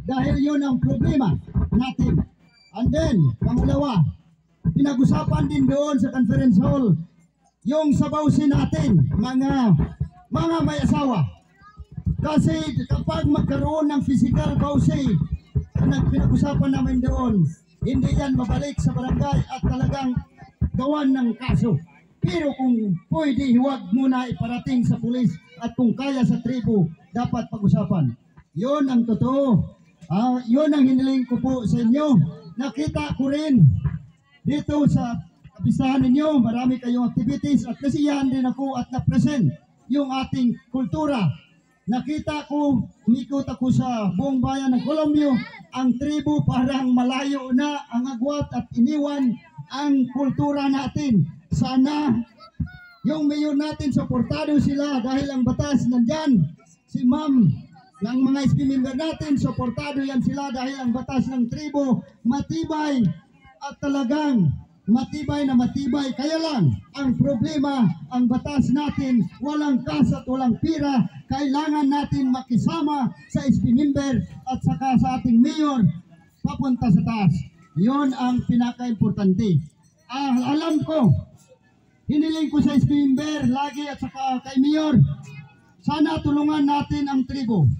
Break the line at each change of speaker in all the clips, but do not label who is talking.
dahil yun ang problema natin. And then, pangalawa, pinag-usapan din doon sa conference hall yung sabawsin natin, mga may asawa. Kasi kapag magkaroon ng physical bawsi, pinag-usapan namin doon, hindi yan mabalik sa barangay at talagang gawan ng kaso. Pero kung pwede, huwag muna iparating sa pulis at kung kaya sa tribo, dapat pag-usapan. Yun ang totoo. Yun ang hiniling ko po sa inyo. Nakita ko rin dito sa kapistahan ninyo, marami kayong activities at kasiyahan din ako at na-present yung ating kultura. Nakita ko, umikot ako sa buong bayan ng Colombia, ang tribo parang malayo na ang agwat at iniwan ang kultura natin. Sana yung mayor natin, suportado sila dahil ang batas nandyan. Si ma'am ng mga SP member natin, suportado yan sila dahil ang batas ng tribo matibay at talagang matibay na matibay. Kaya lang, ang problema, ang batas natin, walang kas at walang pira. Kailangan natin makisama sa SP member at saka sa ating mayor papunta sa taas. Yon ang pinaka-importante. Alam ko, hiniling ko sa SP member lagi at saka kay mayor, sana tulungan natin ang tribo.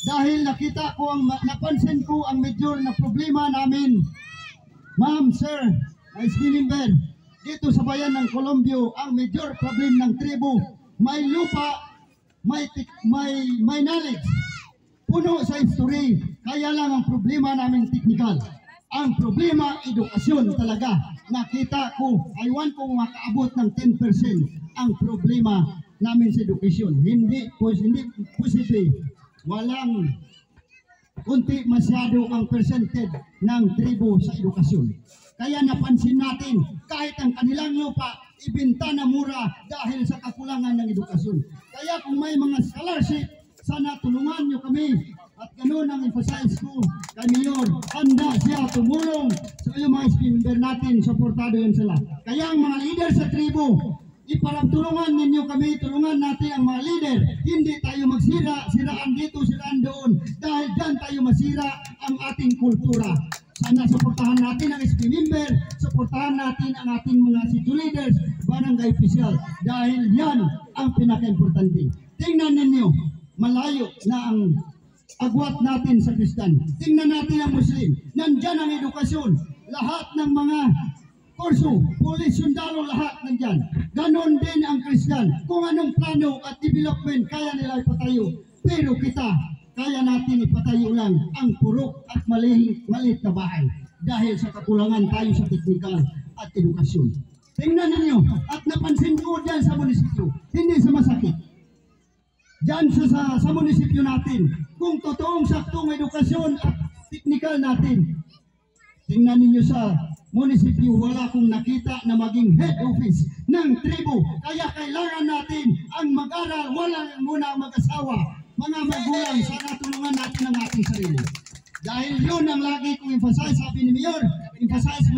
Dahil nakita ko, napansin ko ang major na problema namin. Ma'am, sir, SP member, dito sa bayan ng Colombia, ang major problem ng tribo, may lupa, may knowledge, puno sa history, kaya lang ang problema namin technical. Ang problema, edukasyon talaga. Nakita ko, I want kong makaabot ng 10% ang problema namin sa edukasyon. Hindi posible. Walang kunti masyado ang percentage ng tribo sa edukasyon. Kaya napansin natin, kahit ang kanilang lupa, ibenta na mura dahil sa kakulangan ng edukasyon. Kaya kung may mga scholarship, sana tulungan nyo kami. At ganoon ang emphasize ko kay Mayor, handa siya tumulong sa iyo mga SP member natin, supportado yan sila. Kaya ang mga leader sa tribo, iparagtulungan ninyo kami, tulungan natin ang mga leader. Hindi tayo magsira, siraan dito, siraan doon. Dahil dyan tayo masira ang ating kultura. Sana suportahan natin ang SP member, suportahan natin ang ating mga city leaders, barangay official. Dahil yan ang pinaka-importante. Tingnan ninyo, malayo na ang agwat natin sa Kristan. Tingnan natin ang Muslim. Nandyan ang edukasyon. Lahat ng mga kurso, pulis, sundalo, lahat nandyan. Ganon din ang Kristan. Kung anong plano at development kaya nila ipatayo. Pero kita, kaya natin ipatayo lang ang purok at maliit na bahay. Dahil sa kakulangan tayo sa teknikal at edukasyon. Tingnan ninyo, at napansin ko dyan sa munisipyo, hindi sa masakit. Diyan sa munisipyo natin, kung totoong saktong edukasyon at teknikal natin, tingnan ninyo sa munisipyo, wala akong nakita na maging head office ng tribo. Kaya kailangan natin ang mag-aral, wala muna mag-asawa. Mga magulang, sana tulungan natin ang ating sarili. Dahil yun ang lagi kong emphasize, sabi ni Mayor, emphasize mo